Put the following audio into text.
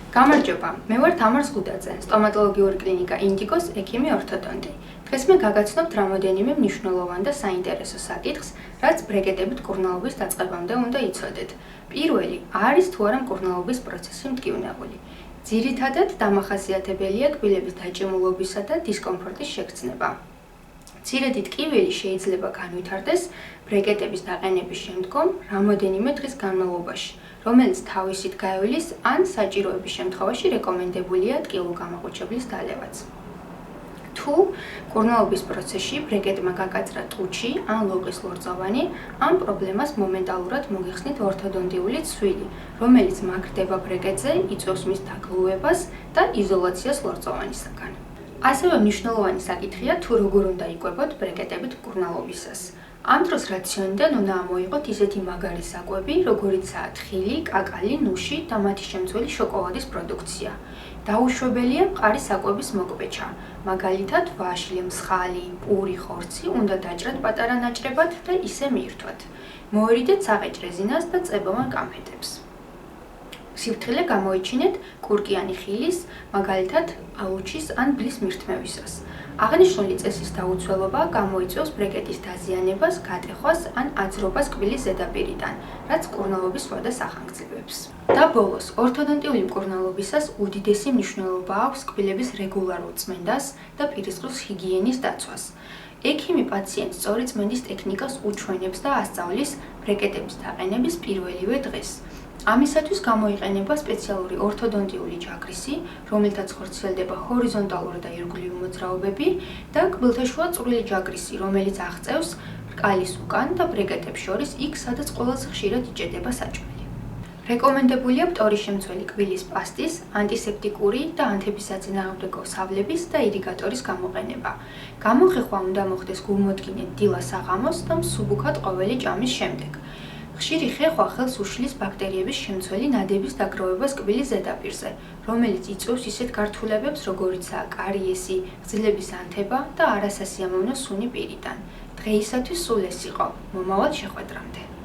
გამარჯობა, მე ვარ თამარ ზღუდაძე, სტომატოლოგიური კლინიკა ინდიგოს ექიმი ორთოდონტი. დღეს მე გაგაცნობთ რამოდენიმე მნიშვნელოვან და საინტერესო საკითხს, რაც ბრეკეტებით მკურნალობის დაწყებამდე უნდა იცოდეთ. პირველი, არის თუ არა მკურნალობის პროცესი მტკივნეული. ძირითადად დამახასიათებელია კბილების დაჭიმულობისა და დისკომფორტის შეგრძნება. მცირედი ტკივილი შეიძლება განვითარდეს ბრეკეტების დაყენების შემდგომ რამოდენიმე დღის განმავლობაში, რომელიც თავისით გაივლის ან საჭიროების შემთხვევაში რეკომენდებულია ტკივილგამაყუჩებლის დალევაც. თუ მკურნალობის პროცესში ბრეკეტმა გაგაძრა ტუჩი ან ლოყის ლორწოვანი, ამ პრობლემას მომენტალურად მოგეხსნით ორთოდონტიული ცვილი, რომელიც მაგრდება ბრეკეტზე, იწვევს მის დაგლუებას და იზოლაციას ლორწოვანისაგან. ასევე მნიშვნელოვანი საკითხია, თუ როგორ უნდა იკვებოთ ბრეკეტებით მკურნალობისას. ამ დროს რაციონიდან უნდა ამოიღოთ ისეთი მაგარი საკვები, როგორიცაა თხილი, კაკალი, ნუში და მათი შემცველი შოკოლადის პროდუქცია. დაუშვებელია მყარი საკვების მოკვეჩა, მაგალითად ვაშლი, მსხალი, პური, ხორცი უნდა დაჭრათ პატარა ნაჭრებად და ისე მიირთვათ. მოერიდეთ საყეჭ რეზინას და წებოვან კამფეტებს. სიფრთხილე გამოიჩინეთ კურკიანი ხილის, მაგალითად ალუჩის ან ბლის მირთმევისას. აღნიშნული წესის დაუცველობა გამოიწვევს ბრეკეტის დაზიანებას, გატეხვას ან აძრობას კბილის ზედაპირიდან, რაც მკურნალობის ვადას ახანგრძლივებს. და ბოლოს, ორთოდონტიული მკურნალობისას უდიდესი მნიშვნელობა აქვს კბილების რეგულარულ წმენდას და პირისყრის ჰიგიენის დაცვას. ექიმი პაციენტს სწორი წმენდის ტექნიკას უჩვენებს და ასწავლის ბრეკეტების დაყენების პირველივე დღეს. ამისათვის გამოიყენება სპეციალური ორთოდონტიული ჯაგრისი, რომელთაც ხორციელდება ჰორიზონტალური და ირგვლივი მოძრაობები და კბილთაშუა წვრილი ჯაგრისი, რომელიც აღწევს რკალის უკან და ბრეკეტებს შორის იქ, სადაც ყველაზე ხშირად იჭედება საჭმელი. რეკომენდებულია მტორის შემცველი კბილის პასტის, ანტისეპტიკური და ანთების-საწინააღმდეგო სავლების და ირიგატორის გამოყენება. გამოხეხვა უნდა მოხდეს გულმოდგინედ დილა საღამოს და მსუბუქად ყოველი ჭამის შემდეგ. ხშირი ხეხვა ხელს უშლის ბაქტერიების შემცველი ნადების დაგროვებას კბილის ზედაპირზე, რომელიც იწვევს ისეთ გართულებებს, როგორიცაა კარიესი, გრძილების ანთება და არასასიამოვნო სუნი პირიდან. დღეისათვის სულ ეს იყო. მომავალ შეხვედრამდე.